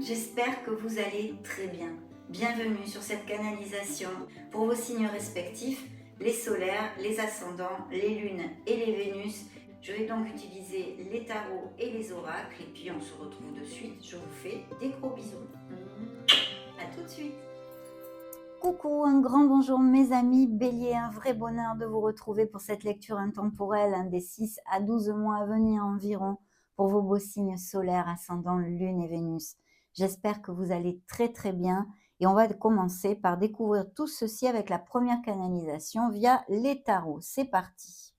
J'espère que vous allez très bien. Bienvenue sur cette canalisation pour vos signes respectifs, les solaires, les ascendants, les lunes et les Vénus. Je vais donc utiliser les tarots et les oracles et puis on se retrouve de suite. Je vous fais des gros bisous. À tout de suite. Coucou, un grand bonjour mes amis Bélier, un vrai bonheur de vous retrouver pour cette lecture intemporelle des 6 à 12 mois à venir environ pour vos beaux signes solaires, ascendant Lune et Vénus. J'espère que vous allez très très bien et on va commencer par découvrir tout ceci avec la première canalisation via les tarots. C'est parti.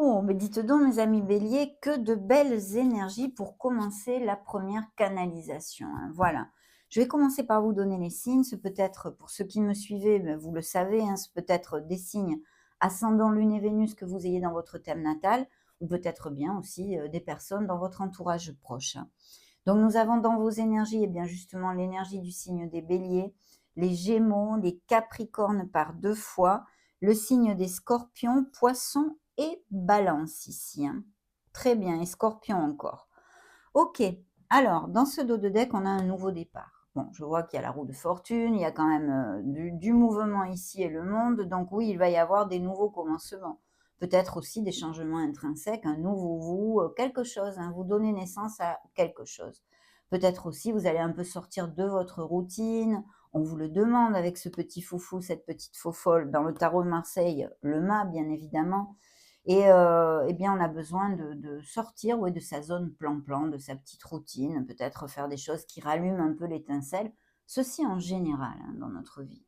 Oh, mais dites donc, mes amis béliers, que de belles énergies pour commencer la première canalisation. Voilà. Je vais commencer par vous donner les signes. Ce peut être, pour ceux qui me suivez, ben, vous le savez, ce peut être des signes ascendant Lune et Vénus que vous ayez dans votre thème natal, ou peut-être bien aussi des personnes dans votre entourage proche. Donc, nous avons dans vos énergies, eh bien justement, l'énergie du signe des béliers, les gémeaux, les capricornes par 2 fois, le signe des scorpions, poissons et balance ici. Très bien, et scorpion encore. Ok, alors dans ce dos de deck, on a un nouveau départ. Bon, je vois qu'il y a la roue de fortune, il y a quand même du mouvement ici et le monde, donc oui, il va y avoir des nouveaux commencements. Peut-être aussi des changements intrinsèques, un nouveau vous, quelque chose, vous donnez naissance à quelque chose. Peut-être aussi, vous allez un peu sortir de votre routine, on vous le demande avec ce petit foufou, cette petite faux-folle. Dans le tarot de Marseille, le mât, bien évidemment. Et eh bien, on a besoin de sortir, ouais, de sa zone plan-plan, de sa petite routine, peut-être faire des choses qui rallument un peu l'étincelle. Ceci en général, dans notre vie.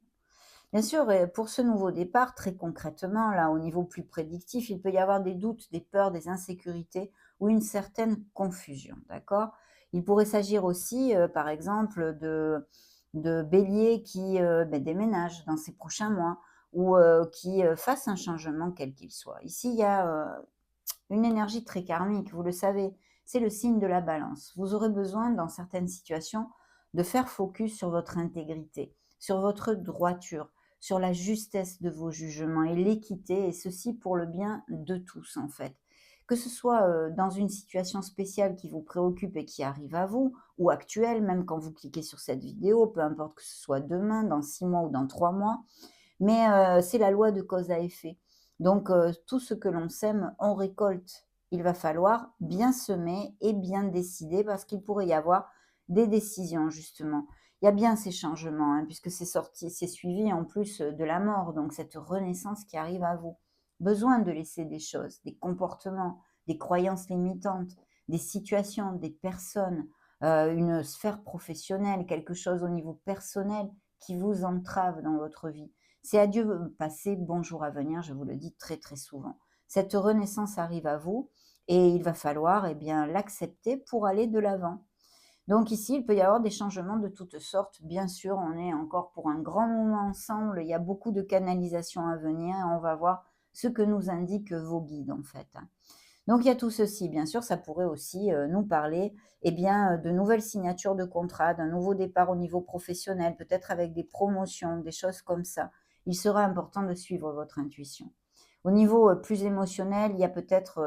Bien sûr, pour ce nouveau départ, très concrètement, là, au niveau plus prédictif, il peut y avoir des doutes, des peurs, des insécurités ou une certaine confusion, d'accord? Il pourrait s'agir aussi, par exemple, de béliers qui déménagent dans ces prochains mois ou qui fassent un changement quel qu'il soit. Ici, il y a une énergie très karmique, vous le savez, c'est le signe de la balance. Vous aurez besoin, dans certaines situations, de faire focus sur votre intégrité, sur votre droiture, sur la justesse de vos jugements et l'équité, et ceci pour le bien de tous en fait. Que ce soit dans une situation spéciale qui vous préoccupe et qui arrive à vous, ou actuelle, même quand vous cliquez sur cette vidéo, peu importe que ce soit demain, dans 6 mois ou dans 3 mois, mais c'est la loi de cause à effet. Donc tout ce que l'on sème, on récolte. Il va falloir bien semer et bien décider parce qu'il pourrait y avoir des décisions justement. Il y a bien ces changements, puisque c'est sorti, c'est suivi en plus de la mort, donc cette renaissance qui arrive à vous. Besoin de laisser des choses, des comportements, des croyances limitantes, des situations, des personnes, une sphère professionnelle, quelque chose au niveau personnel qui vous entrave dans votre vie. C'est adieu passé, bonjour à venir, je vous le dis très très souvent. Cette renaissance arrive à vous et il va falloir l'accepter pour aller de l'avant. Donc ici, il peut y avoir des changements de toutes sortes. Bien sûr, on est encore pour un grand moment ensemble. Il y a beaucoup de canalisations à venir et on va voir ce que nous indiquent vos guides en fait. Donc il y a tout ceci, bien sûr, ça pourrait aussi nous parler de nouvelles signatures de contrats, d'un nouveau départ au niveau professionnel, peut-être avec des promotions, des choses comme ça. Il sera important de suivre votre intuition. Au niveau plus émotionnel, il y a peut-être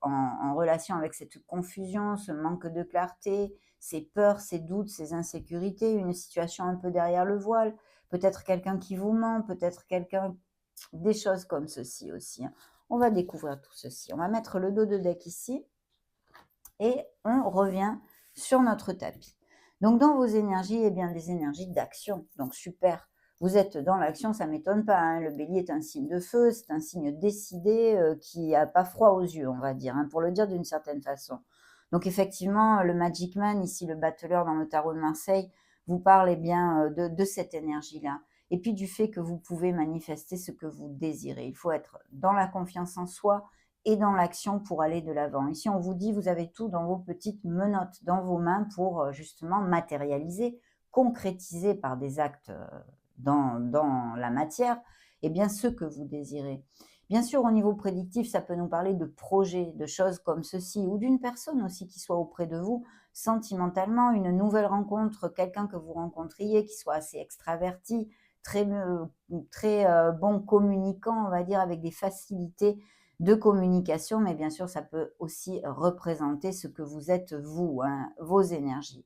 en relation avec cette confusion, ce manque de clarté, ces peurs, ces doutes, ces insécurités, une situation un peu derrière le voile, peut-être quelqu'un qui vous ment, peut-être quelqu'un, des choses comme ceci aussi. On va découvrir tout ceci. On va mettre le dos de deck ici et on revient sur notre tapis. Donc dans vos énergies, des énergies d'action. Donc super. Vous êtes dans l'action, ça ne m'étonne pas. Le bélier est un signe de feu, c'est un signe décidé qui n'a pas froid aux yeux, on va dire, pour le dire d'une certaine façon. Donc effectivement, le Magic Man, ici le battleur dans le tarot de Marseille, vous parle de cette énergie-là. Et puis du fait que vous pouvez manifester ce que vous désirez. Il faut être dans la confiance en soi et dans l'action pour aller de l'avant. Ici, on vous dit, vous avez tout dans vos petites menottes, dans vos mains pour justement matérialiser, concrétiser par des actes dans la matière, et bien ce que vous désirez. Bien sûr, au niveau prédictif, ça peut nous parler de projets, de choses comme ceci, ou d'une personne aussi qui soit auprès de vous, sentimentalement, une nouvelle rencontre, quelqu'un que vous rencontriez qui soit assez extraverti, très bon communicant, on va dire, avec des facilités de communication, mais bien sûr, ça peut aussi représenter ce que vous êtes vous, hein, vos énergies.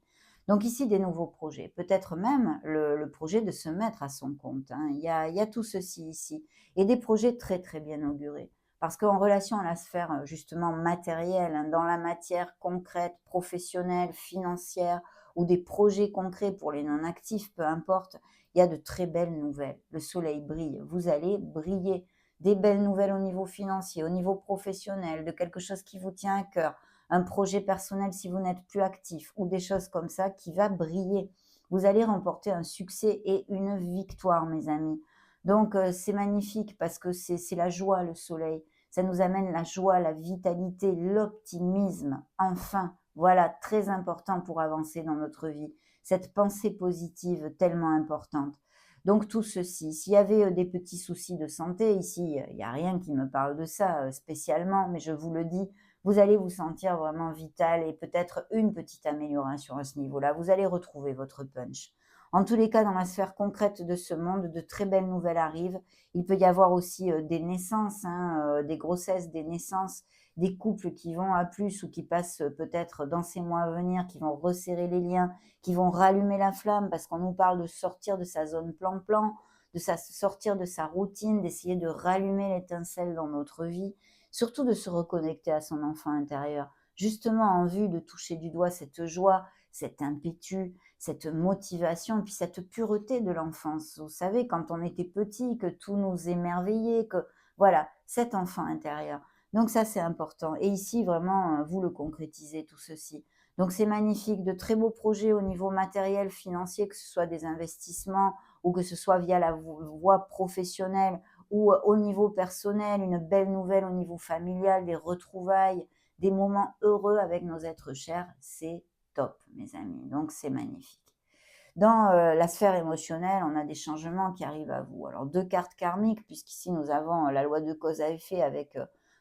Donc ici, des nouveaux projets, peut-être même le projet de se mettre à son compte, hein. Il y a tout ceci ici, et des projets très très bien augurés. Parce qu'en relation à la sphère justement matérielle, hein, dans la matière concrète, professionnelle, financière, ou des projets concrets pour les non-actifs, peu importe, il y a de très belles nouvelles. Le soleil brille, vous allez briller. Des belles nouvelles au niveau financier, au niveau professionnel, de quelque chose qui vous tient à cœur, un projet personnel si vous n'êtes plus actif, ou des choses comme ça qui va briller. Vous allez remporter un succès et une victoire, mes amis. Donc, c'est magnifique parce que c'est la joie, le soleil. Ça nous amène la joie, la vitalité, l'optimisme. Enfin, voilà, très important pour avancer dans notre vie. Cette pensée positive tellement importante. Donc tout ceci, s'il y avait des petits soucis de santé, ici, il n'y a rien qui me parle de ça spécialement, mais je vous le dis, vous allez vous sentir vraiment vital et peut-être une petite amélioration à ce niveau-là. Vous allez retrouver votre punch. En tous les cas, dans la sphère concrète de ce monde, de très belles nouvelles arrivent. Il peut y avoir aussi des naissances, hein, des grossesses, des naissances, des couples qui vont à plus ou qui passent peut-être dans ces mois à venir, qui vont resserrer les liens, qui vont rallumer la flamme parce qu'on nous parle de sortir de sa zone plan-plan, sortir de sa routine, d'essayer de rallumer l'étincelle dans notre vie, surtout de se reconnecter à son enfant intérieur, justement en vue de toucher du doigt cette joie, cet impétu, cette motivation, puis cette pureté de l'enfance. Vous savez, quand on était petit, que tout nous émerveillait, que voilà, cet enfant intérieur. Donc ça, c'est important. Et ici, vraiment, vous le concrétisez, tout ceci. Donc c'est magnifique, de très beaux projets au niveau matériel, financier, que ce soit des investissements ou que ce soit via la voie professionnelle ou au niveau personnel, une belle nouvelle au niveau familial, des retrouvailles, des moments heureux avec nos êtres chers, c'est top, mes amis. Donc c'est magnifique. Dans la sphère émotionnelle, on a des changements qui arrivent à vous. Alors, deux cartes karmiques, puisqu'ici nous avons la loi de cause à effet avec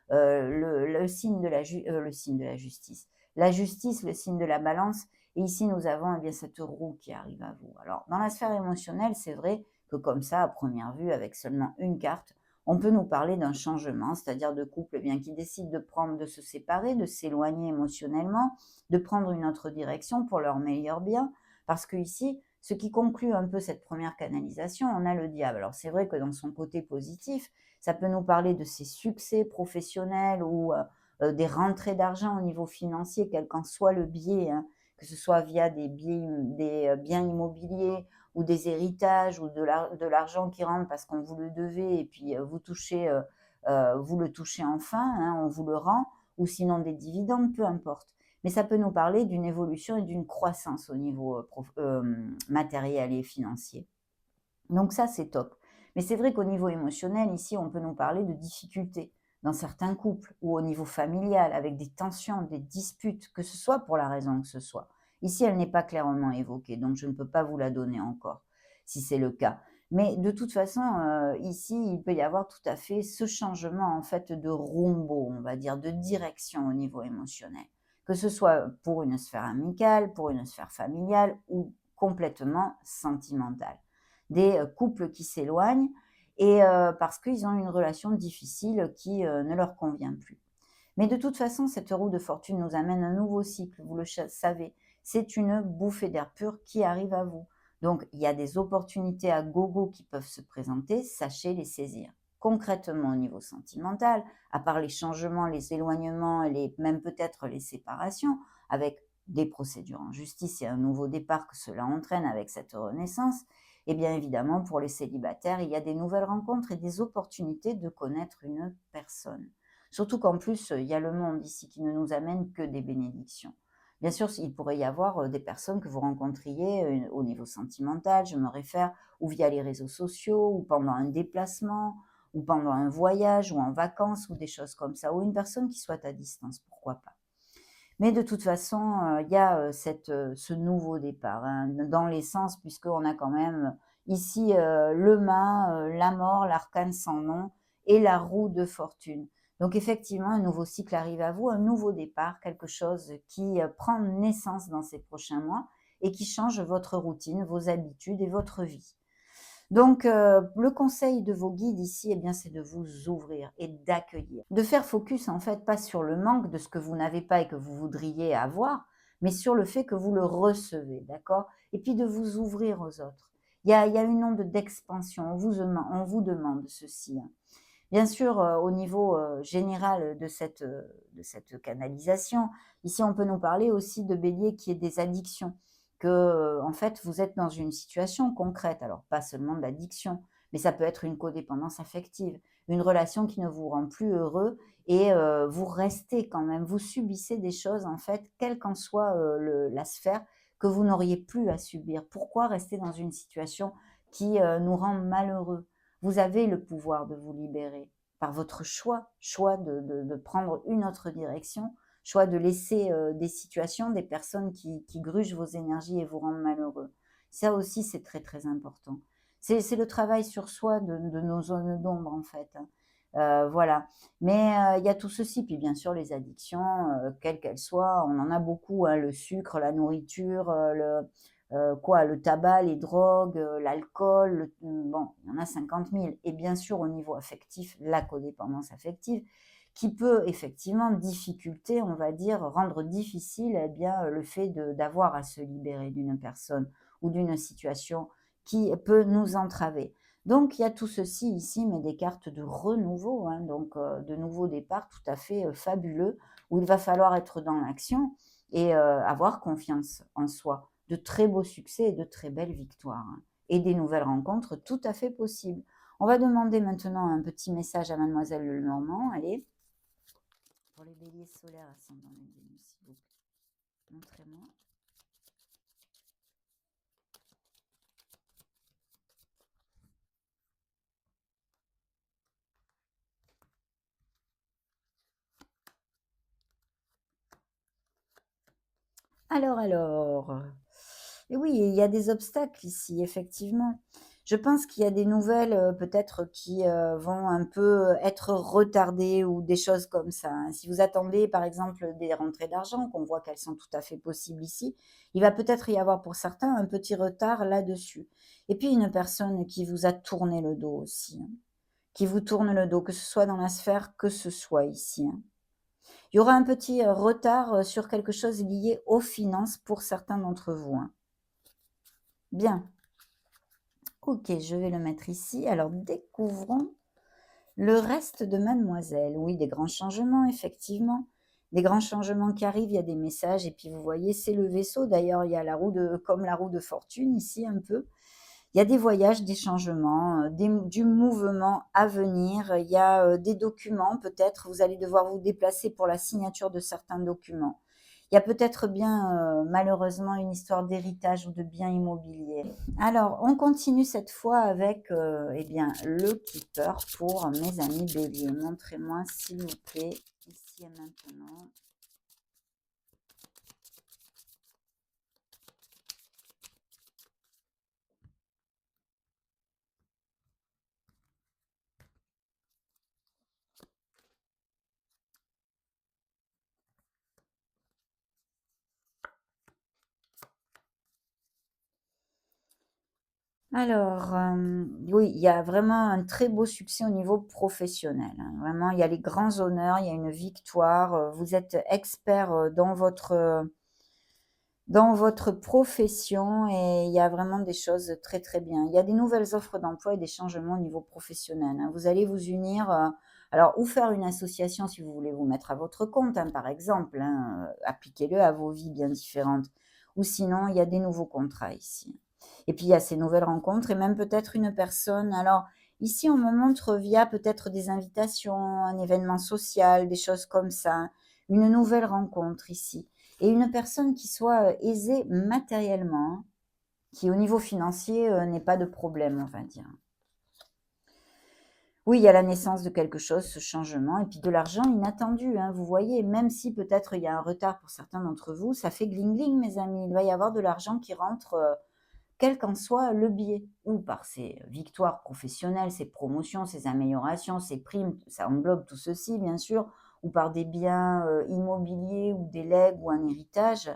le signe de le signe de la justice. La justice, le signe de la balance. Et ici, nous avons eh bien, cette roue qui arrive à vous. Alors, dans la sphère émotionnelle, c'est vrai que comme ça, à première vue, avec seulement une carte, on peut nous parler d'un changement, c'est-à-dire de couples eh bien, qui décident de se séparer, de s'éloigner émotionnellement, de prendre une autre direction pour leur meilleur bien. Parce que ici, ce qui conclut un peu cette première canalisation, on a le diable. Alors c'est vrai que dans son côté positif, ça peut nous parler de ses succès professionnels ou des rentrées d'argent au niveau financier, quel qu'en soit le biais, hein, que ce soit via des biens immobiliers ou des héritages ou de l'argent qui rentre parce qu'on vous le devait et puis vous le touchez enfin, hein, on vous le rend, ou sinon des dividendes, peu importe. Mais ça peut nous parler d'une évolution et d'une croissance au niveau matériel et financier. Donc ça, c'est top. Mais c'est vrai qu'au niveau émotionnel, ici, on peut nous parler de difficultés dans certains couples ou au niveau familial, avec des tensions, des disputes, que ce soit pour la raison que ce soit. Ici, elle n'est pas clairement évoquée, donc je ne peux pas vous la donner encore, si c'est le cas. Mais de toute façon, ici, il peut y avoir tout à fait ce changement en fait de rumbo, on va dire, de direction au niveau émotionnel. Que ce soit pour une sphère amicale, pour une sphère familiale ou complètement sentimentale. Des couples qui s'éloignent et parce qu'ils ont une relation difficile qui ne leur convient plus. Mais de toute façon, cette roue de fortune nous amène un nouveau cycle, vous le savez. C'est une bouffée d'air pur qui arrive à vous. Donc, il y a des opportunités à gogo qui peuvent se présenter, sachez les saisir. Concrètement, au niveau sentimental, à part les changements, les éloignements, même peut-être les séparations, avec des procédures en justice et un nouveau départ que cela entraîne avec cette renaissance, et bien évidemment, pour les célibataires, il y a des nouvelles rencontres et des opportunités de connaître une personne. Surtout qu'en plus, il y a le monde ici qui ne nous amène que des bénédictions. Bien sûr, il pourrait y avoir des personnes que vous rencontriez au niveau sentimental, je me réfère, ou via les réseaux sociaux, ou pendant un déplacement, ou pendant un voyage, ou en vacances, ou des choses comme ça, ou une personne qui soit à distance, pourquoi pas. Mais de toute façon, il y a, ce nouveau départ, hein, dans l'essence, puisqu'on a quand même ici, le mât, la mort, l'arcane sans nom et la roue de fortune. Donc effectivement, un nouveau cycle arrive à vous, un nouveau départ, quelque chose qui, prend naissance dans ces prochains mois et qui change votre routine, vos habitudes et votre vie. Donc, le conseil de vos guides ici, eh bien, c'est de vous ouvrir et d'accueillir. De faire focus, en fait, pas sur le manque de ce que vous n'avez pas et que vous voudriez avoir, mais sur le fait que vous le recevez, d'accord? Et puis de vous ouvrir aux autres. Il y a une onde d'expansion, on vous demande ceci, hein. Bien sûr, au niveau, général de cette canalisation, ici, on peut nous parler aussi de bélier qui est des addictions, que, en fait, vous êtes dans une situation concrète. Alors pas seulement d'addiction, mais ça peut être une codépendance affective, une relation qui ne vous rend plus heureux et vous restez quand même, vous subissez des choses, en fait, quelle qu'en soit, le la sphère, que vous n'auriez plus à subir. Pourquoi rester dans une situation qui, nous rend malheureux? Vous avez le pouvoir de vous libérer par votre choix de prendre une autre direction, choix de laisser des situations, des personnes qui grugent vos énergies et vous rendent malheureux. Ça aussi, c'est très très important. C'est le travail sur soi de nos zones d'ombre en fait, hein. Voilà. Mais il y a tout ceci, puis bien sûr les addictions, quelles qu'elles soient, on en a beaucoup, hein, le sucre, la nourriture, le tabac, les drogues, l'alcool, bon, il y en a 50 000. Et bien sûr, au niveau affectif, la codépendance affective, qui peut effectivement difficulter, on va dire, rendre difficile eh bien, le fait d'avoir à se libérer d'une personne ou d'une situation qui peut nous entraver. Donc, il y a tout ceci ici, mais des cartes de renouveau, hein, donc de nouveaux départs tout à fait fabuleux, où il va falloir être dans l'action et avoir confiance en soi. De très beaux succès et de très belles victoires, hein, et des nouvelles rencontres tout à fait possibles. On va demander maintenant un petit message à Mademoiselle Lenormand. Allez, pour les béliers solaires ascendant les Vénus, s'il vous plaît. Montrez-moi. Alors, et oui, il y a des obstacles ici, effectivement. Je pense qu'il y a des nouvelles, peut-être qui, vont un peu être retardées ou des choses comme ça, hein. Si vous attendez, par exemple, des rentrées d'argent, qu'on voit qu'elles sont tout à fait possibles ici, il va peut-être y avoir pour certains un petit retard là-dessus. Et puis une personne qui vous a tourné le dos aussi, hein, qui vous tourne le dos, que ce soit dans la sphère que ce soit ici, hein. Il y aura un petit, retard, sur quelque chose lié aux finances pour certains d'entre vous, hein. Bien, OK, je vais le mettre ici. Alors découvrons le reste de Mademoiselle. Oui, des grands changements, effectivement. Des grands changements qui arrivent, il y a des messages et puis vous voyez, c'est le vaisseau. D'ailleurs, il y a la roue de comme la roue de fortune ici un peu. Il y a des voyages, des changements, du mouvement à venir. Il y a, des documents peut-être, vous allez devoir vous déplacer pour la signature de certains documents. Il y a peut-être bien, malheureusement une histoire d'héritage ou de biens immobiliers. Alors, on continue cette fois avec, eh bien, le Keeper pour mes amis béliers. Montrez-moi s'il vous plaît, ici et maintenant. Alors, oui, il y a vraiment un très beau succès au niveau professionnel, hein. Vraiment, il y a les grands honneurs, il y a une victoire, vous êtes expert, dans votre profession et il y a vraiment des choses très, très bien. Il y a des nouvelles offres d'emploi et des changements au niveau professionnel, hein. Vous allez vous unir, alors ou faire une association si vous voulez vous mettre à votre compte, hein, par exemple, hein, appliquez-le à vos vies bien différentes. Ou sinon, il y a des nouveaux contrats ici. Et puis il y a ces nouvelles rencontres et même peut-être une personne alors ici on me montre via peut-être des invitations, un événement social, des choses comme ça, hein, une nouvelle rencontre ici et une personne qui soit, aisée matériellement, hein, qui au niveau financier, n'ait pas de problème, on va dire. Oui, il y a la naissance de quelque chose, ce changement et puis de l'argent inattendu, hein, vous voyez? Même si peut-être il y a un retard pour certains d'entre vous, ça fait gling-gling mes amis. Il va y avoir de l'argent qui rentre, quel qu'en soit le biais, ou par ses victoires professionnelles, ses promotions, ses améliorations, ses primes, ça englobe tout ceci bien sûr, ou par des biens, immobiliers ou des legs ou un héritage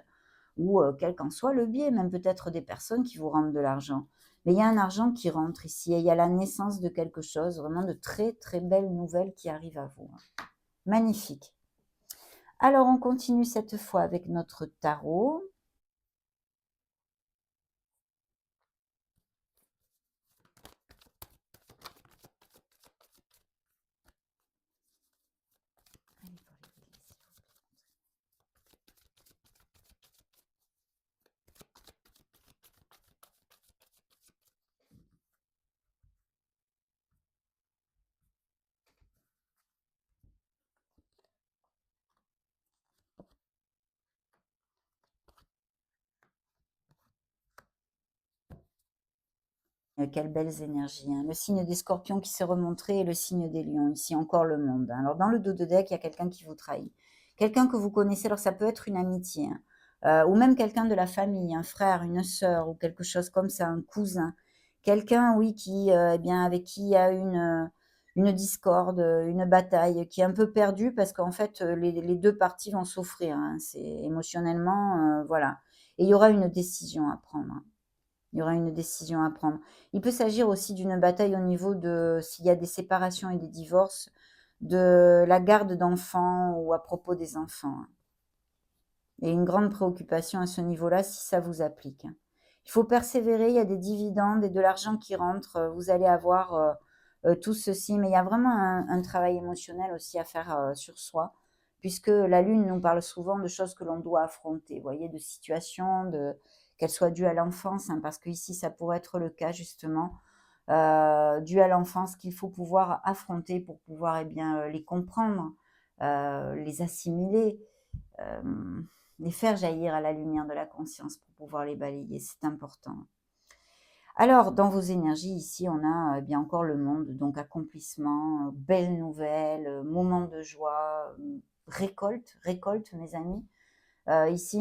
ou quel qu'en soit le biais, même peut-être des personnes qui vous rendent de l'argent. Mais il y a un argent qui rentre ici et il y a la naissance de quelque chose, vraiment de très, très belles nouvelles qui arrivent à vous, hein. Magnifique. Alors on continue cette fois avec notre tarot. Allez pour les béliers, s'il vous plaît. Quelles belles énergies, hein. Le signe des scorpions qui s'est remontré et le signe des lions. Ici encore le monde, hein. Alors dans le dos de deck, il y a quelqu'un qui vous trahit. Quelqu'un que vous connaissez, alors ça peut être une amitié, hein, ou même quelqu'un de la famille, un frère, une sœur ou quelque chose comme ça, un cousin. Quelqu'un, oui, qui, eh bien, avec qui il y a une discorde, une bataille, qui est un peu perdue parce qu'en fait, les 2 parties vont souffrir, hein. C'est émotionnellement, voilà, et il y aura une décision à prendre, hein. Il y aura une décision à prendre. Il peut s'agir aussi d'une bataille au niveau de s'il y a des séparations et des divorces, de la garde d'enfants ou à propos des enfants, hein. Et une grande préoccupation à ce niveau-là si ça vous applique, hein. Il faut persévérer, il y a des dividendes et de l'argent qui rentre, vous allez avoir, tout ceci, mais il y a vraiment un travail émotionnel aussi à faire, sur soi, puisque la lune nous parle souvent de choses que l'on doit affronter, vous voyez? De situations, qu'elles soient dues à l'enfance, hein, parce qu'ici ça pourrait être le cas justement, dues à l'enfance qu'il faut pouvoir affronter pour pouvoir, eh bien, les comprendre, les assimiler, hem, les faire jaillir à la lumière de la conscience pour pouvoir les balayer, c'est important. Alors, dans vos énergies, ici, on a bien encore le monde, donc accomplissement, belles nouvelles, moments de joie, récolte, récolte, mes amis. Ici,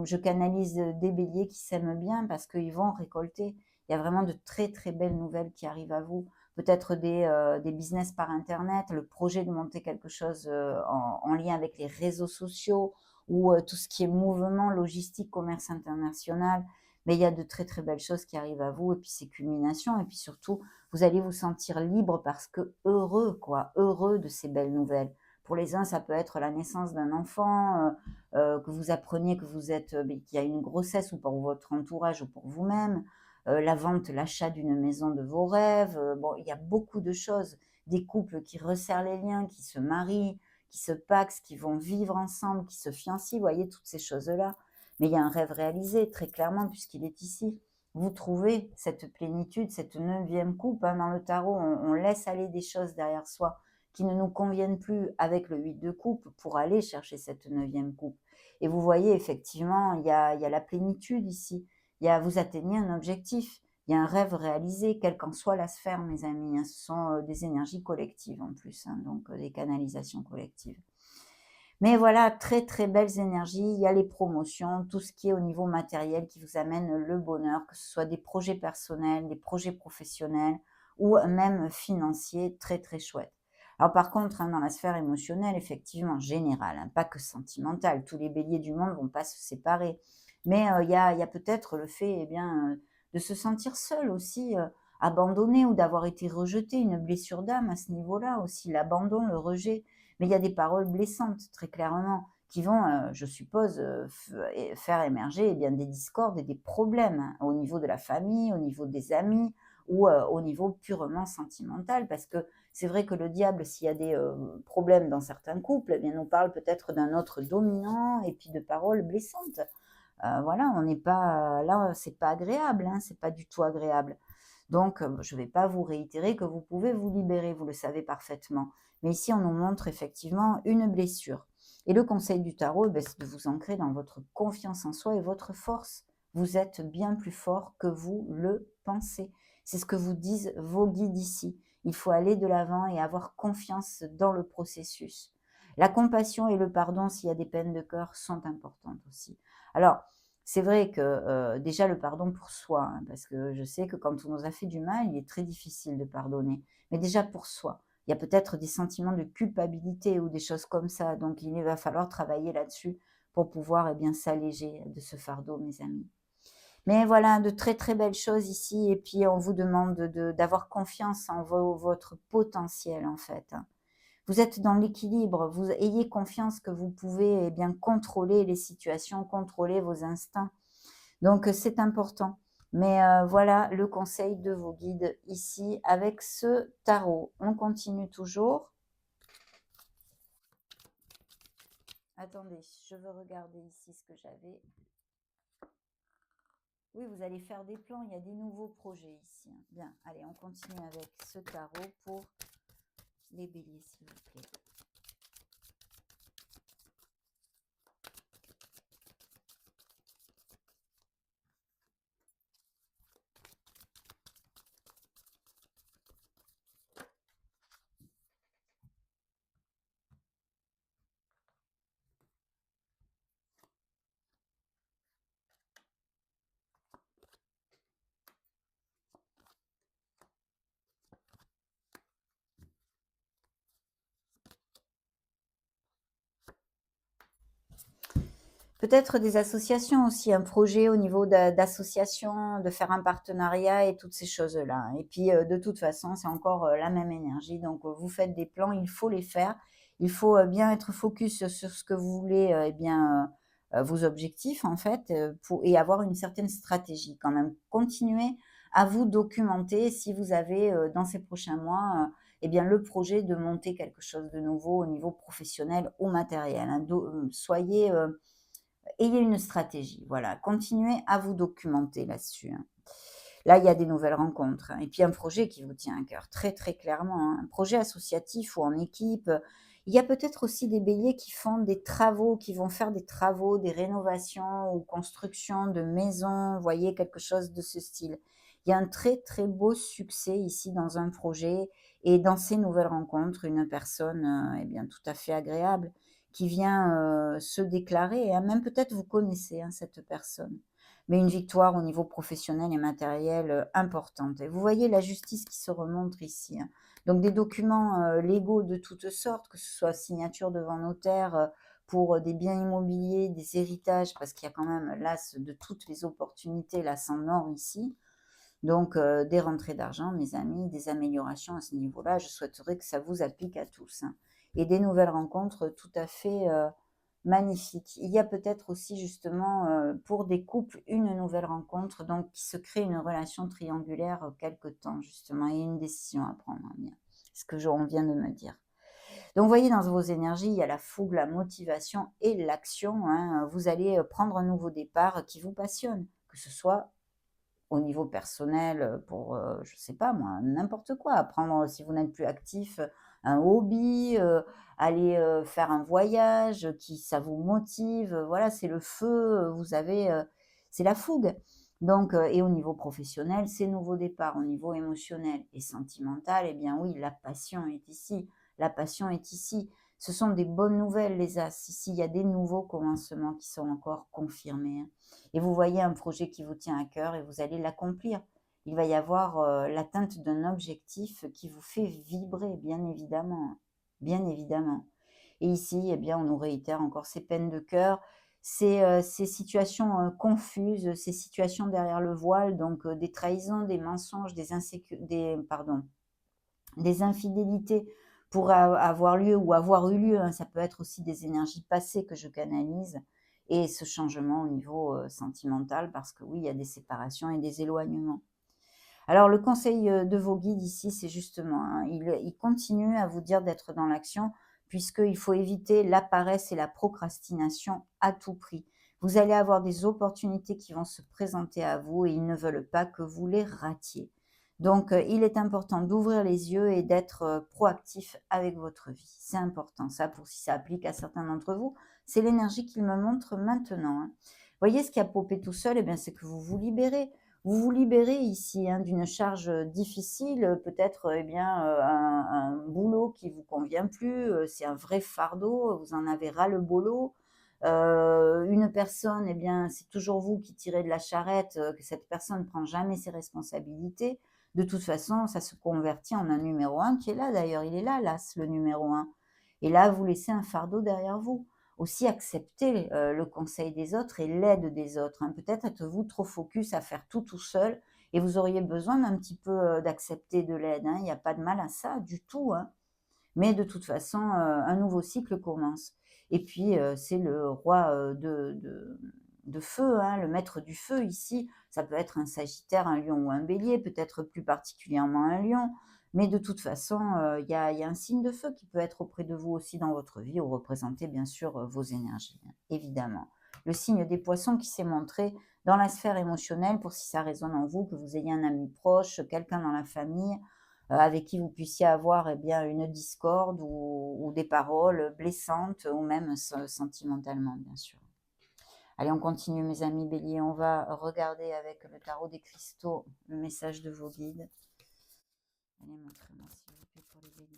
je canalise des béliers qui s'aiment bien parce qu'ils vont récolter. Il y a vraiment de très très belles nouvelles qui arrivent à vous. Peut-être des business par Internet, le projet de monter quelque chose en lien avec les réseaux sociaux ou tout ce qui est mouvement, logistique, commerce international. Mais il y a de très très belles choses qui arrivent à vous et puis c'est culmination et puis surtout, vous allez vous sentir libre parce que heureux, quoi, heureux de ces belles nouvelles. Pour les uns, ça peut être la naissance d'un enfant, que vous appreniez que vous êtes, qu'il y a une grossesse ou pour votre entourage ou pour vous-même, la vente, l'achat d'une maison de vos rêves, bon, il y a beaucoup de choses. Des couples qui resserrent les liens, qui se marient, qui se pacsent, qui vont vivre ensemble, qui se fiancent, vous voyez toutes ces choses-là. Mais il y a un rêve réalisé très clairement puisqu'il est ici. Vous trouvez cette plénitude, cette neuvième coupe, hein, dans le tarot, on laisse aller des choses derrière soi qui ne nous conviennent plus avec le 8 de coupe pour aller chercher cette neuvième coupe. Et vous voyez, effectivement, il y a la plénitude ici. Vous atteignez un objectif. Il y a un rêve réalisé, quelle qu'en soit la sphère, mes amis, hein. Ce sont des énergies collectives en plus, hein, donc des canalisations collectives. Mais voilà, très très belles énergies. Il y a les promotions, tout ce qui est au niveau matériel qui vous amène le bonheur, que ce soit des projets personnels, des projets professionnels ou même financiers, très très chouettes. Alors par contre, hein, dans la sphère émotionnelle, effectivement, générale, hein, pas que sentimentale, tous les béliers du monde vont pas se séparer. Mais il y a peut-être le fait eh bien, de se sentir seul aussi, abandonné ou d'avoir été rejeté, une blessure d'âme à ce niveau-là aussi, l'abandon, le rejet. Mais il y a des paroles blessantes, très clairement, qui vont, je suppose, faire émerger eh bien, des discordes et des problèmes, hein, au niveau de la famille, au niveau des amis ou au niveau purement sentimental. Parce que c'est vrai que le diable, s'il y a des problèmes dans certains couples, eh bien, nous parle peut-être d'un autre dominant et puis de paroles blessantes. Voilà, on n'est pas là, c'est pas agréable, hein, c'est pas du tout agréable. Donc, je ne vais pas vous réitérer que vous pouvez vous libérer, vous le savez parfaitement. Mais ici, on nous montre effectivement une blessure. Et le conseil du tarot, c'est de vous ancrer dans votre confiance en soi et votre force. Vous êtes bien plus fort que vous le pensez. C'est ce que vous disent vos guides ici. Il faut aller de l'avant et avoir confiance dans le processus. La compassion et le pardon, s'il y a des peines de cœur, sont importantes aussi. Alors, c'est vrai que déjà le pardon pour soi, hein, parce que je sais que quand on nous a fait du mal, il est très difficile de pardonner. Mais déjà pour soi. Il y a peut-être des sentiments de culpabilité ou des choses comme ça. Donc, il va falloir travailler là-dessus pour pouvoir eh bien, s'alléger de ce fardeau, mes amis. Mais voilà, de très très belles choses ici. Et puis, on vous demande d'avoir confiance en votre potentiel, en fait, hein. Vous êtes dans l'équilibre, vous ayez confiance que vous pouvez eh bien, contrôler les situations, contrôler vos instincts. Donc, c'est important. Mais voilà le conseil de vos guides ici avec ce tarot. On continue toujours. Attendez, je veux regarder ici ce que j'avais. Oui, vous allez faire des plans, il y a des nouveaux projets ici, hein. Bien, allez, on continue avec ce tarot pour les béliers, s'il vous plaît. Peut-être des associations aussi, un projet au niveau d'association, de faire un partenariat et toutes ces choses-là. Et puis, de toute façon, c'est encore la même énergie. Donc, vous faites des plans, il faut les faire. Il faut bien être focus sur ce que vous voulez, eh bien, vos objectifs, en fait, et avoir une certaine stratégie quand même. Continuez à vous documenter si vous avez, dans ces prochains mois, eh bien, le projet de monter quelque chose de nouveau au niveau professionnel ou matériel, hein. Soyez ayez une stratégie, voilà. Continuez à vous documenter là-dessus, hein. Là, il y a des nouvelles rencontres, hein, et puis un projet qui vous tient à cœur, très, très clairement, hein. Un projet associatif ou en équipe. Il y a peut-être aussi des béliers qui font des travaux, qui vont faire des travaux, des rénovations ou construction de maisons, vous voyez, quelque chose de ce style. Il y a un très, très beau succès ici dans un projet et dans ces nouvelles rencontres, une personne, eh bien, tout à fait agréable qui vient, se déclarer, hein, même peut-être vous connaissez, hein, cette personne. Mais une victoire au niveau professionnel et matériel, importante et vous voyez la justice qui se remontre ici, hein. Donc des documents, légaux de toutes sortes, que ce soit signature devant notaire, pour, des biens immobiliers, des héritages, parce qu'il y a quand même l'as de toutes les opportunités, l'as en or ici. Donc des rentrées d'argent, mes amis, des améliorations à ce niveau-là. Je souhaiterais que ça vous applique à tous, hein, et des nouvelles rencontres tout à fait, magnifiques. Il y a peut-être aussi justement, pour des couples, une nouvelle rencontre, donc qui se crée une relation triangulaire, quelque temps justement et une décision à prendre, hein, bien. Ce que on vient de me dire. Donc vous voyez dans vos énergies, il y a la fougue, la motivation et l'action, hein. Vous allez, prendre un nouveau départ qui vous passionne, que ce soit au niveau personnel, pour, je sais pas moi, n'importe quoi. Apprendre, si vous n'êtes plus actif, un hobby, aller, faire un voyage, qui ça vous motive, voilà, c'est le feu, vous avez, c'est la fougue. Donc et au niveau professionnel, c'est nouveau départ. Au niveau émotionnel et sentimental, eh bien oui, la passion est ici. La passion est ici. Ce sont des bonnes nouvelles les As. Ici, il y a des nouveaux commencements qui sont encore confirmés, hein. Et vous voyez un projet qui vous tient à cœur et vous allez l'accomplir. Il va y avoir l'atteinte d'un objectif qui vous fait vibrer, bien évidemment, hein, bien évidemment. Et ici, eh bien, on nous réitère encore ces peines de cœur, ces situations confuses, ces situations derrière le voile, donc des trahisons, des mensonges, des infidélités pour avoir lieu ou avoir eu lieu, hein. Ça peut être aussi des énergies passées que je canalise et ce changement au niveau sentimental parce que oui, il y a des séparations et des éloignements. Alors le conseil de vos guides ici, c'est justement, hein, ils continuent à vous dire d'être dans l'action puisqu'il faut éviter la paresse et la procrastination à tout prix. Vous allez avoir des opportunités qui vont se présenter à vous et ils ne veulent pas que vous les ratiez. Donc, il est important d'ouvrir les yeux et d'être proactif avec votre vie. C'est important, ça, pour si ça applique à certains d'entre vous. C'est l'énergie qu'il me montre maintenant, hein. Voyez ce qui a popé tout seul, eh bien, c'est que vous vous libérez. Vous vous libérez ici, hein, d'une charge, difficile, peut-être, eh bien, un boulot qui vous convient plus, c'est un vrai fardeau, vous en avez ras le bolo. Une personne, eh bien, c'est toujours vous qui tirez de la charrette, que cette personne ne prend jamais ses responsabilités. De toute façon, ça se convertit en un numéro un qui est là d'ailleurs, il est là l'as, le numéro un. Et là, vous laissez un fardeau derrière vous. Aussi accepter, le conseil des autres et l'aide des autres, hein. Peut-être êtes-vous trop focus à faire tout, tout seul et vous auriez besoin d'un petit peu, d'accepter de l'aide, hein. Il n'y a pas de mal à ça du tout, hein. Mais de toute façon, un nouveau cycle commence. Et puis, c'est le roi, de feu, hein, le maître du feu ici. Ça peut être un Sagittaire, un Lion ou un Bélier, peut-être plus particulièrement un Lion. Mais de toute façon, il y a un signe de feu qui peut être auprès de vous aussi dans votre vie ou représenter bien sûr, vos énergies, hein, évidemment. Le signe des Poissons qui s'est montré dans la sphère émotionnelle pour si ça résonne en vous, que vous ayez un ami proche, quelqu'un dans la famille, avec qui vous puissiez avoir, eh bien, une discorde ou des paroles blessantes ou même sentimentalement, bien sûr. Allez, on continue, mes amis béliers. On va regarder avec le tarot des cristaux le message de vos guides. Allez, montrez-moi s'il vous plaît pour les béliers.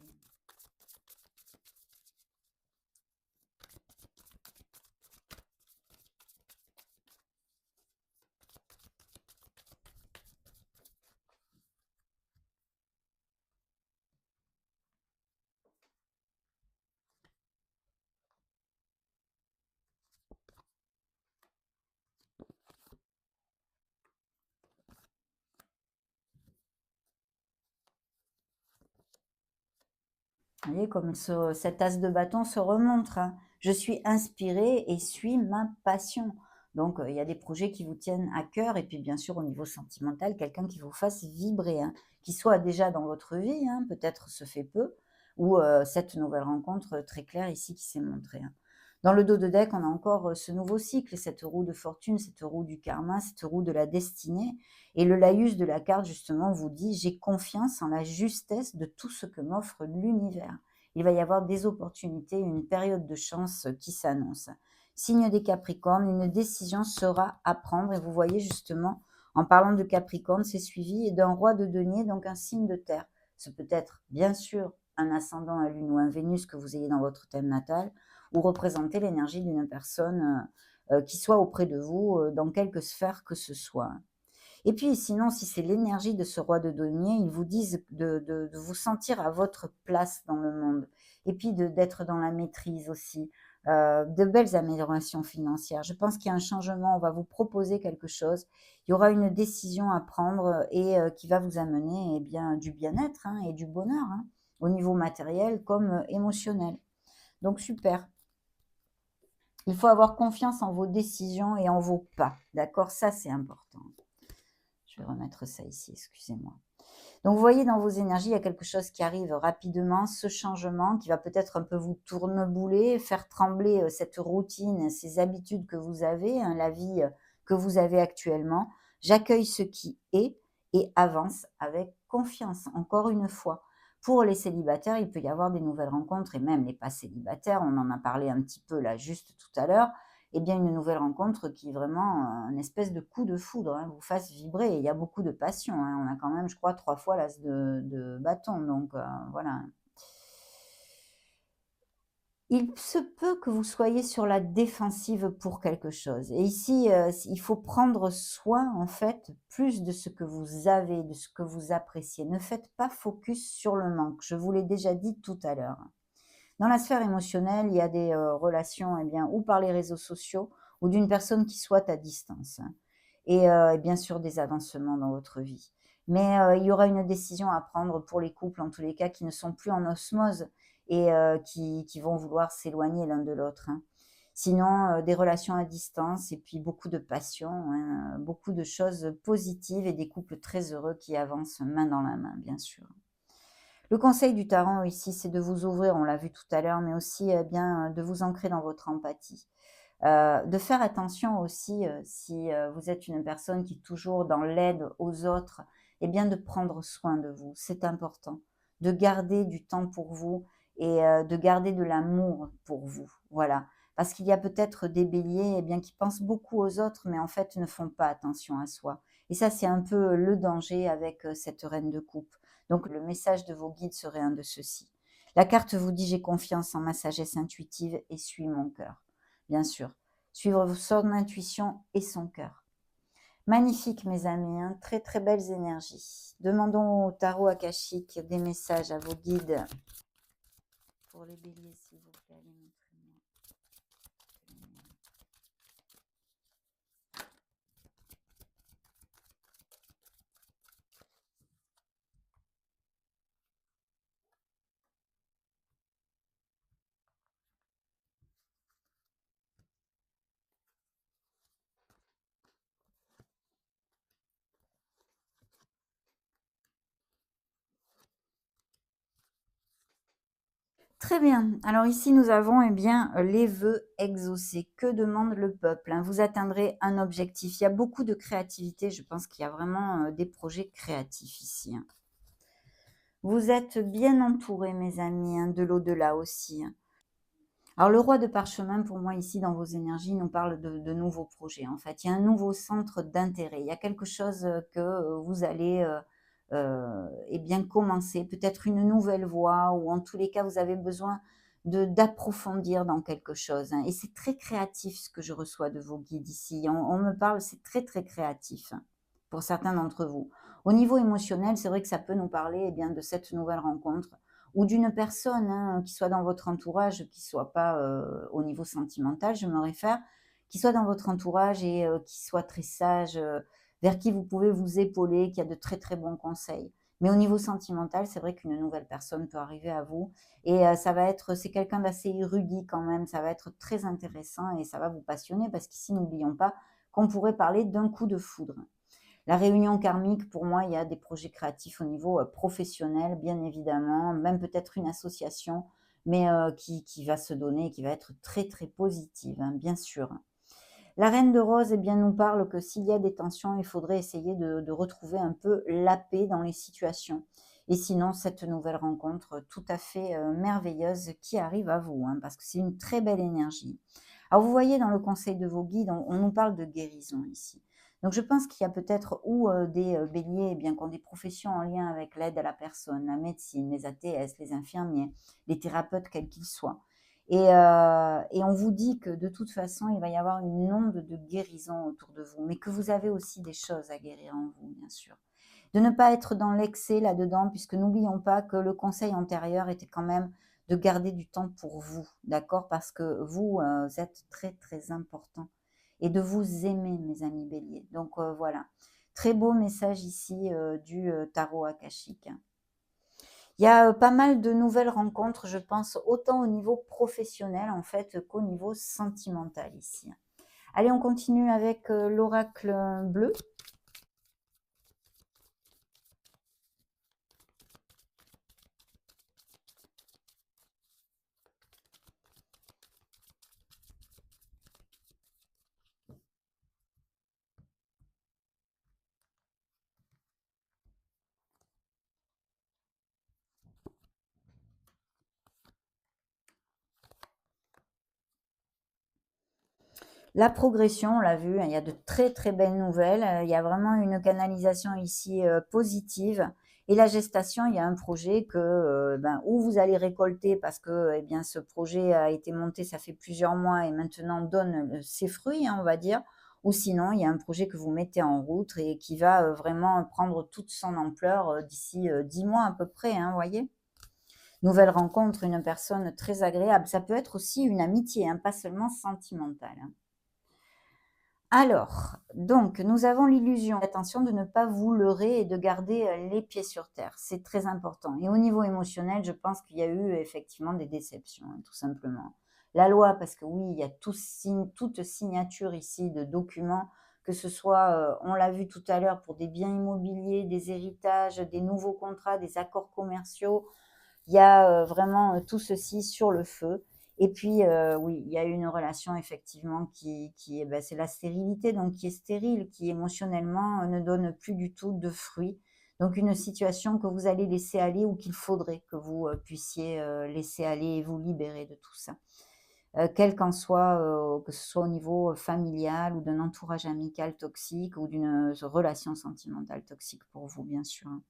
Vous voyez comme cet as de bâton se remontre, hein. Je suis inspirée et suis ma passion. Donc, il y a des projets qui vous tiennent à cœur et puis bien sûr au niveau sentimental, quelqu'un qui vous fasse vibrer, hein, qui soit déjà dans votre vie, hein, peut-être se fait peu, ou cette nouvelle rencontre très claire ici qui s'est montrée, hein. Dans le dos de deck, on a encore ce nouveau cycle, cette roue de fortune, cette roue du karma, cette roue de la destinée. Et le laïus de la carte, justement, vous dit: j'ai confiance en la justesse de tout ce que m'offre l'univers. Il va y avoir des opportunités, une période de chance qui s'annonce. Signe des Capricornes, une décision sera à prendre. Et vous voyez justement, en parlant de Capricorne, c'est suivi d'un roi de denier, donc un signe de terre. Ce peut être, bien sûr, un ascendant, un lune ou un Vénus que vous ayez dans votre thème natal, ou représenter l'énergie d'une personne qui soit auprès de vous, dans quelque sphère que ce soit. Et puis sinon, si c'est l'énergie de ce roi de denier, ils vous disent de vous sentir à votre place dans le monde. Et puis d'être dans la maîtrise aussi. De belles améliorations financières. Je pense qu'il y a un changement, on va vous proposer quelque chose. Il y aura une décision à prendre et qui va vous amener eh bien, du bien-être, hein, et du bonheur, hein, au niveau matériel comme émotionnel. Donc super. Il faut avoir confiance en vos décisions et en vos pas. D'accord? Ça, c'est important. Je vais remettre ça ici, excusez-moi. Donc, vous voyez, dans vos énergies, il y a quelque chose qui arrive rapidement, ce changement qui va peut-être un peu vous tournebouler, faire trembler cette routine, ces habitudes que vous avez, hein, la vie que vous avez actuellement. J'accueille ce qui est et avance avec confiance, encore une fois. Pour les célibataires, il peut y avoir des nouvelles rencontres et même les pas célibataires, on en a parlé un petit peu là juste tout à l'heure, eh bien une nouvelle rencontre qui est vraiment un espèce de coup de foudre, hein, vous fasse vibrer. Et il y a beaucoup de passion, hein. On a quand même, je crois, 3 fois l'as de bâton, donc voilà. Il se peut que vous soyez sur la défensive pour quelque chose. Et ici, il faut prendre soin, en fait, plus de ce que vous avez, de ce que vous appréciez. Ne faites pas focus sur le manque. Je vous l'ai déjà dit tout à l'heure. Dans la sphère émotionnelle, il y a des relations, eh bien, ou par les réseaux sociaux, ou d'une personne qui soit à distance, hein. Et bien sûr des avancements dans votre vie. Mais il y aura une décision à prendre pour les couples, en tous les cas, qui ne sont plus en osmose et qui vont vouloir s'éloigner l'un de l'autre, hein. Sinon, des relations à distance et puis beaucoup de passion, hein, beaucoup de choses positives et des couples très heureux qui avancent main dans la main, bien sûr. Le conseil du tarot ici, c'est de vous ouvrir, on l'a vu tout à l'heure, mais aussi, eh bien, de vous ancrer dans votre empathie. De faire attention aussi, si, vous êtes une personne qui est toujours dans l'aide aux autres, eh bien de prendre soin de vous, c'est important. De garder du temps pour vous et de garder de l'amour pour vous, voilà. Parce qu'il y a peut-être des béliers, eh bien, qui pensent beaucoup aux autres, mais en fait ne font pas attention à soi. Et ça, c'est un peu le danger avec cette reine de coupe. Donc, le message de vos guides serait un de ceux-ci. La carte vous dit: j'ai confiance en ma sagesse intuitive et suis mon cœur. Bien sûr, suivre son intuition et son cœur. Magnifique, mes amis, hein, très très belles énergies. Demandons au tarot akashique des messages à vos guides. Pour les béliers, s'il vous plaît, allez, montrez-moi. Très bien. Alors ici, nous avons bien, les vœux exaucés. Que demande le peuple, hein? Vous atteindrez un objectif. Il y a beaucoup de créativité. Je pense qu'il y a vraiment des projets créatifs ici, hein. Vous êtes bien entourés, mes amis, hein, de l'au-delà aussi, hein. Alors le roi de parchemin, pour moi, ici, dans vos énergies, nous parle de nouveaux projets, en fait. Il y a un nouveau centre d'intérêt. Il y a quelque chose que vous allez eh bien, commencer, peut-être une nouvelle voie, ou en tous les cas, vous avez besoin d'approfondir dans quelque chose, hein. Et c'est très créatif ce que je reçois de vos guides ici. On me parle, c'est très, très créatif, hein, pour certains d'entre vous. Au niveau émotionnel, c'est vrai que ça peut nous parler eh bien, de cette nouvelle rencontre, ou d'une personne, hein, qui soit dans votre entourage, qui soit pas au niveau sentimental, je me réfère, qui soit dans votre entourage et qui soit très sage, vers qui vous pouvez vous épauler, qui a de très très bons conseils. Mais au niveau sentimental, c'est vrai qu'une nouvelle personne peut arriver à vous, et c'est quelqu'un d'assez érudit quand même, ça va être très intéressant et ça va vous passionner, parce qu'ici, n'oublions pas qu'on pourrait parler d'un coup de foudre. La réunion karmique, pour moi, il y a des projets créatifs au niveau professionnel, bien évidemment, même peut-être une association, mais qui va se donner, qui va être très très positive, hein, bien sûr. La reine de rose, eh bien, nous parle que s'il y a des tensions, il faudrait essayer de retrouver un peu la paix dans les situations. Et sinon, cette nouvelle rencontre tout à fait merveilleuse qui arrive à vous, hein, parce que c'est une très belle énergie. Alors, vous voyez, dans le conseil de vos guides, on nous parle de guérison ici. Donc, je pense qu'il y a peut-être ou des béliers eh bien, qui ont des professions en lien avec l'aide à la personne, la médecine, les ATS, les infirmiers, les thérapeutes, quels qu'ils soient. Et on vous dit que de toute façon, il va y avoir une onde de guérison autour de vous, mais que vous avez aussi des choses à guérir en vous, bien sûr. De ne pas être dans l'excès là-dedans, puisque n'oublions pas que le conseil antérieur était quand même de garder du temps pour vous, d'accord? Parce que vous êtes très, très important. Et de vous aimer, mes amis béliers. Donc voilà. Très beau message ici du tarot akashique. Il y a pas mal de nouvelles rencontres, je pense, autant au niveau professionnel en fait qu'au niveau sentimental ici. Allez, on continue avec l'oracle bleu. La progression, on l'a vu, hein, il y a de très très belles nouvelles. Il y a vraiment une canalisation ici positive. Et la gestation, il y a un projet que où vous allez récolter parce que eh bien, ce projet a été monté, ça fait plusieurs mois et maintenant donne ses fruits, hein, on va dire. Ou sinon, il y a un projet que vous mettez en route et qui va vraiment prendre toute son ampleur d'ici 10 mois à peu près, hein, vous voyez. Nouvelle rencontre, une personne très agréable. Ça peut être aussi une amitié, hein, pas seulement sentimentale, hein. Alors, donc, nous avons l'illusion, attention de ne pas vous leurrer et de garder les pieds sur terre. C'est très important. Et au niveau émotionnel, je pense qu'il y a eu effectivement des déceptions, hein, tout simplement. La loi, parce que oui, il y a toute signature ici de documents, que ce soit, on l'a vu tout à l'heure, pour des biens immobiliers, des héritages, des nouveaux contrats, des accords commerciaux. Il y a vraiment tout ceci sur le feu. Et puis, oui, il y a une relation effectivement c'est la stérilité, donc qui est stérile, qui émotionnellement ne donne plus du tout de fruits. Donc une situation que vous allez laisser aller ou qu'il faudrait que vous puissiez laisser aller et vous libérer de tout ça. quel qu'en soit, que ce soit au niveau familial ou d'un entourage amical toxique ou d'une relation sentimentale toxique pour vous, bien sûr, hein.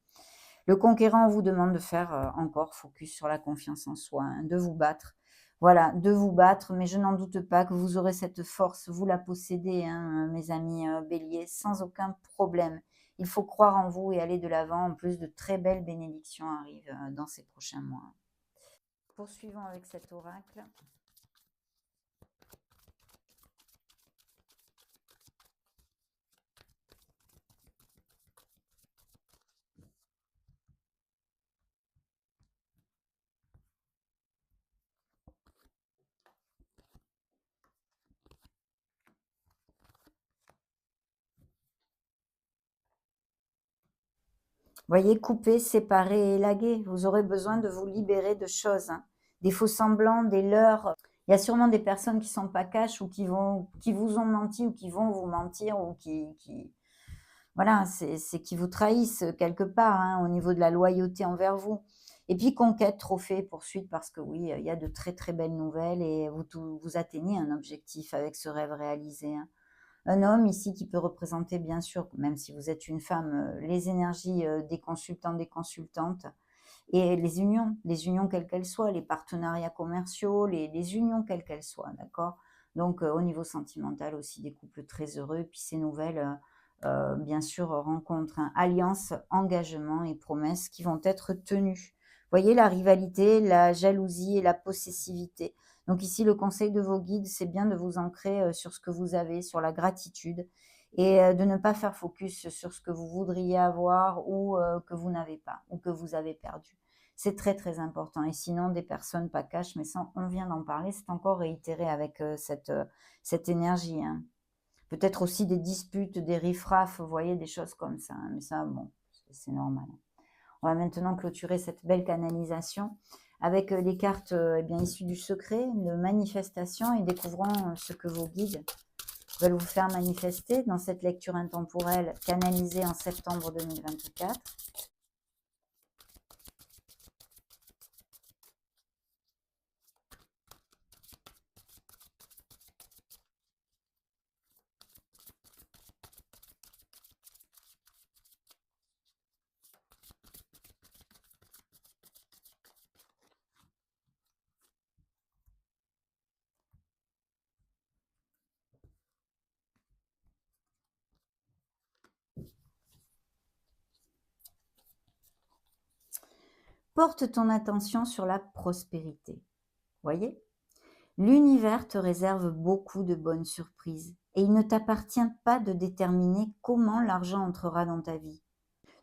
Le conquérant vous demande de faire, encore focus sur la confiance en soi, hein, de vous battre. Voilà, de vous battre, mais je n'en doute pas que vous aurez cette force, vous la possédez, hein, mes amis, béliers, sans aucun problème. Il faut croire en vous et aller de l'avant. En plus, de très belles bénédictions arrivent, dans ces prochains mois. Poursuivons avec cet oracle. Voyez, couper, séparer, élaguer. Vous aurez besoin de vous libérer de choses, hein. Des faux-semblants, des leurres. Il y a sûrement des personnes qui sont pas cash ou qui vous ont menti ou qui vont vous mentir ou voilà, c'est qui vous trahissent quelque part, hein, au niveau de la loyauté envers vous. Et puis conquête, trophée, poursuite, parce que oui, il y a de très, très belles nouvelles et vous atteignez un objectif avec ce rêve réalisé, hein. Un homme ici qui peut représenter bien sûr, même si vous êtes une femme, les énergies, des consultants, des consultantes et les unions quelles qu'elles soient, les partenariats commerciaux, les unions quelles qu'elles soient, d'accord? Donc au niveau sentimental aussi des couples très heureux et puis ces nouvelles, bien sûr, rencontres, hein, alliances, engagements et promesses qui vont être tenues. Voyez la rivalité, la jalousie et la possessivité. Donc ici, le conseil de vos guides, c'est bien de vous ancrer, sur ce que vous avez, sur la gratitude et de ne pas faire focus sur ce que vous voudriez avoir ou que vous n'avez pas ou que vous avez perdu. C'est très, très important et sinon des personnes pas cash, mais ça, on vient d'en parler, c'est encore réitéré avec, cette énergie, hein. Peut-être aussi des disputes, des riffraffes, vous voyez, des choses comme ça, hein, mais ça, bon, c'est normal. On va maintenant clôturer cette belle canalisation avec, les cartes, eh bien, issues du secret, de manifestation et découvrons, ce que vos guides veulent vous faire manifester dans cette lecture intemporelle canalisée en septembre 2024. Porte ton attention sur la prospérité. Voyez? L'univers te réserve beaucoup de bonnes surprises et il ne t'appartient pas de déterminer comment l'argent entrera dans ta vie.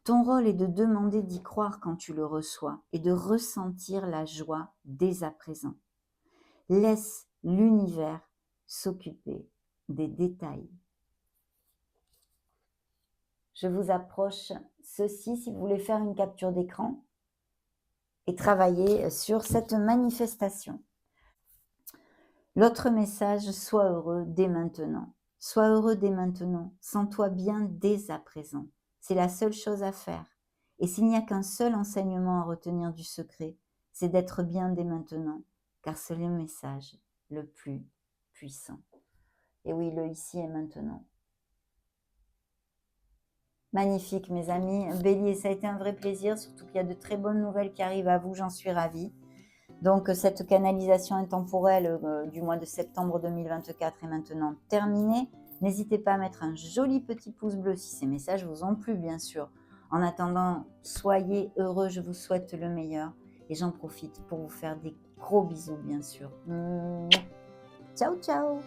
Ton rôle est de demander d'y croire quand tu le reçois et de ressentir la joie dès à présent. Laisse l'univers s'occuper des détails. Je vous approche ceci si vous voulez faire une capture d'écran et travailler sur cette manifestation. L'autre message, sois heureux dès maintenant. Sois heureux dès maintenant. Sens-toi bien dès à présent. C'est la seule chose à faire. Et s'il n'y a qu'un seul enseignement à retenir du secret, c'est d'être bien dès maintenant, car c'est le message le plus puissant. Et oui, le ici et maintenant. Magnifique, mes amis. Bélier, ça a été un vrai plaisir, surtout qu'il y a de très bonnes nouvelles qui arrivent à vous, j'en suis ravie. Donc, cette canalisation intemporelle du mois de septembre 2024 est maintenant terminée. N'hésitez pas à mettre un joli petit pouce bleu si ces messages vous ont plu, bien sûr. En attendant, soyez heureux, je vous souhaite le meilleur. Et j'en profite pour vous faire des gros bisous, bien sûr. Ciao, ciao!